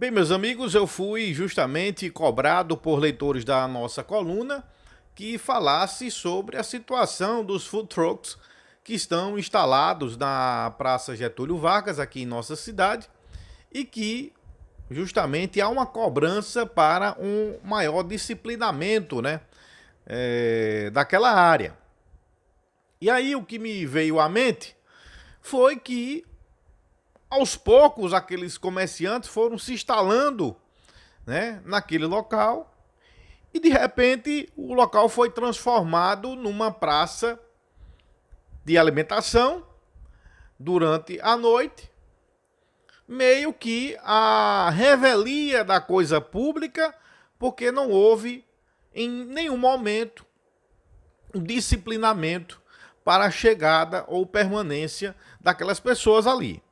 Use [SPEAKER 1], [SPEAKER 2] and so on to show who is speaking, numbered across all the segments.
[SPEAKER 1] Bem, meus amigos, eu fui justamente cobrado por leitores da nossa coluna que falasse sobre a situação dos food trucks que estão instalados na Praça Getúlio Vargas, aqui em nossa cidade, e que justamente há uma cobrança para um maior disciplinamento, né, daquela área. E aí o que me veio à mente foi que aos poucos aqueles comerciantes foram se instalando, né, naquele local e de repente o local foi transformado numa praça de alimentação durante a noite, meio que a revelia da coisa pública, porque não houve em nenhum momento um disciplinamento para a chegada ou permanência daquelas pessoas ali.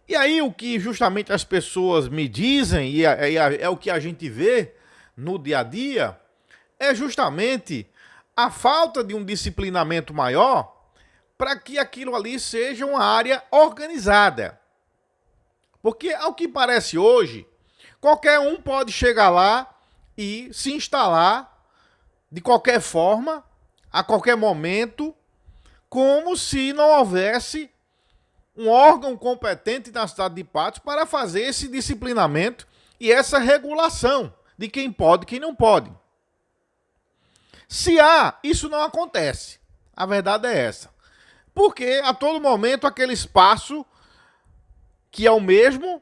[SPEAKER 1] E aí o que justamente as pessoas me dizem, e é o que a gente vê no dia a dia, é justamente a falta de um disciplinamento maior para que aquilo ali seja uma área organizada. Porque, ao que parece hoje, qualquer um pode chegar lá e se instalar de qualquer forma, a qualquer momento, como se não houvesse um órgão competente na cidade de Patos para fazer esse disciplinamento e essa regulação de quem pode e quem não pode. Se há, isso não acontece. A verdade é essa. Porque a todo momento aquele espaço que é o mesmo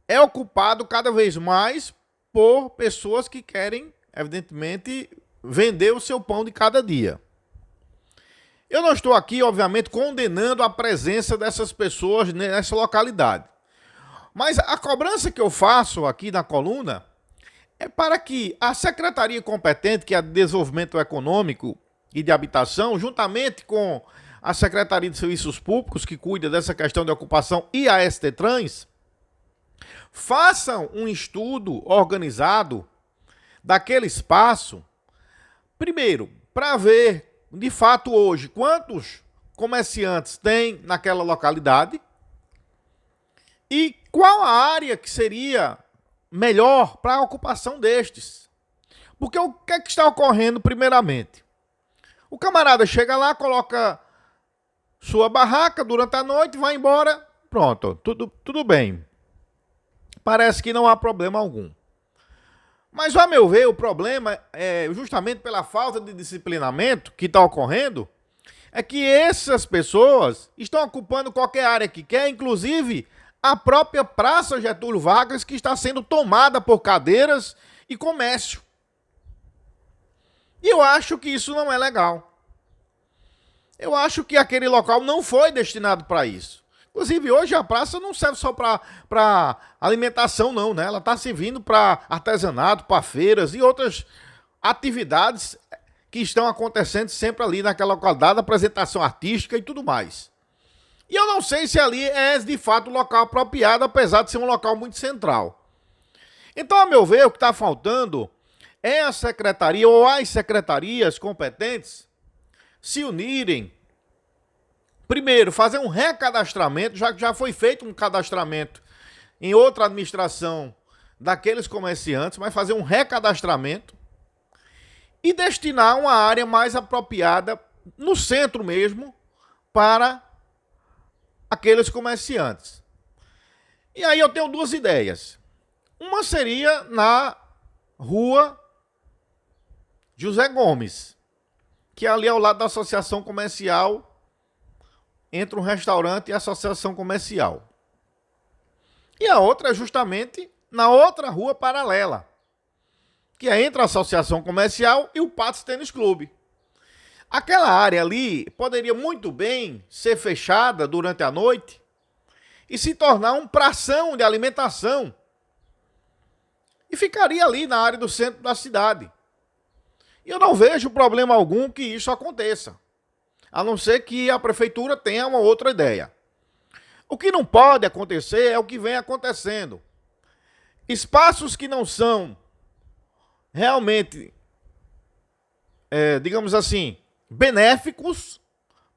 [SPEAKER 1] é ocupado cada vez mais por pessoas que querem, evidentemente, vender o seu pão de cada dia. Eu não estou aqui, obviamente, condenando a presença dessas pessoas nessa localidade. Mas a cobrança que eu faço aqui na coluna é para que a secretaria competente, que é a de Desenvolvimento Econômico e de Habitação, juntamente com a Secretaria de Serviços Públicos, que cuida dessa questão de ocupação, e a ST-Trans, façam um estudo organizado daquele espaço, primeiro, para ver de fato hoje quantos comerciantes tem naquela localidade e qual a área que seria melhor para a ocupação destes. Porque o que é que está ocorrendo primeiramente? O camarada chega lá, coloca sua barraca durante a noite, vai embora, pronto, tudo bem. Parece que não há problema algum. Mas, a meu ver, o problema é justamente pela falta de disciplinamento que está ocorrendo, é que essas pessoas estão ocupando qualquer área que quer, inclusive a própria Praça Getúlio Vargas, que está sendo tomada por cadeiras e comércio. E eu acho que isso não é legal. Eu acho que aquele local não foi destinado para isso. Inclusive, hoje a praça não serve só para alimentação, não, né? Ela está servindo para artesanato, para feiras e outras atividades que estão acontecendo sempre ali naquela localidade, apresentação artística e tudo mais. E eu não sei se ali é, de fato, o local apropriado, apesar de ser um local muito central. Então, a meu ver, o que está faltando é a secretaria ou as secretarias competentes se unirem. Primeiro, fazer um recadastramento, já que já foi feito um cadastramento em outra administração daqueles comerciantes, mas fazer um recadastramento e destinar uma área mais apropriada, no centro mesmo, para aqueles comerciantes. E aí eu tenho duas ideias. Uma seria na rua José Gomes, que é ali ao lado da Associação Comercial, entre um restaurante e a associação comercial. E a outra é justamente na outra rua paralela, que é entre a associação comercial e o Patos Tênis Clube. Aquela área ali poderia muito bem ser fechada durante a noite e se tornar um pração de alimentação. E ficaria ali na área do centro da cidade. E eu não vejo problema algum que isso aconteça, a não ser que a prefeitura tenha uma outra ideia. O que não pode acontecer é o que vem acontecendo. Espaços que não são realmente, digamos assim, benéficos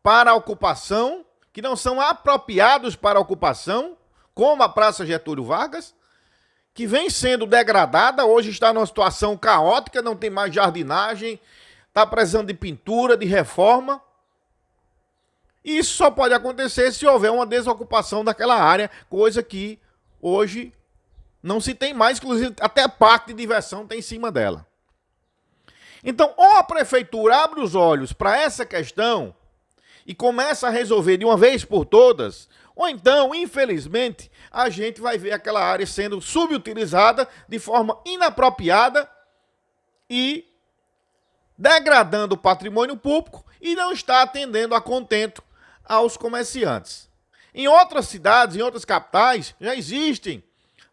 [SPEAKER 1] para a ocupação, que não são apropriados para a ocupação, como a Praça Getúlio Vargas, que vem sendo degradada, hoje está numa situação caótica, não tem mais jardinagem, está precisando de pintura, de reforma. E isso só pode acontecer se houver uma desocupação daquela área, coisa que hoje não se tem mais, inclusive até parque de diversão tem em cima dela. Então, ou a prefeitura abre os olhos para essa questão e começa a resolver de uma vez por todas, ou então, infelizmente, a gente vai ver aquela área sendo subutilizada de forma inapropriada e degradando o patrimônio público e não está atendendo a contento aos comerciantes. Em outras cidades, em outras capitais, já existem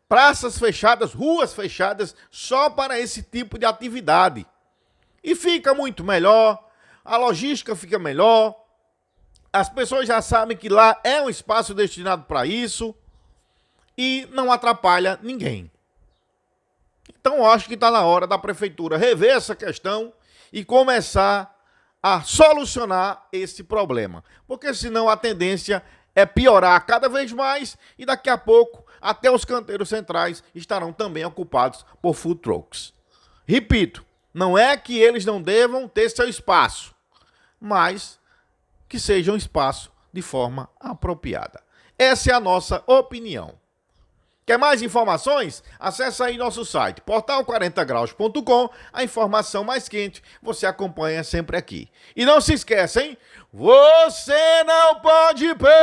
[SPEAKER 1] praças fechadas, ruas fechadas só para esse tipo de atividade. E fica muito melhor, a logística fica melhor, as pessoas já sabem que lá é um espaço destinado para isso e não atrapalha ninguém. Então, eu acho que está na hora da prefeitura rever essa questão e começar a solucionar esse problema. Porque senão a tendência é piorar cada vez mais e daqui a pouco até os canteiros centrais estarão também ocupados por food trucks. Repito, não é que eles não devam ter seu espaço, mas que seja um espaço de forma apropriada. Essa é a nossa opinião. Quer mais informações? Acesse aí nosso site, portal40graus.com, a informação mais quente você acompanha sempre aqui. E não se esqueça, hein? Você não pode perder!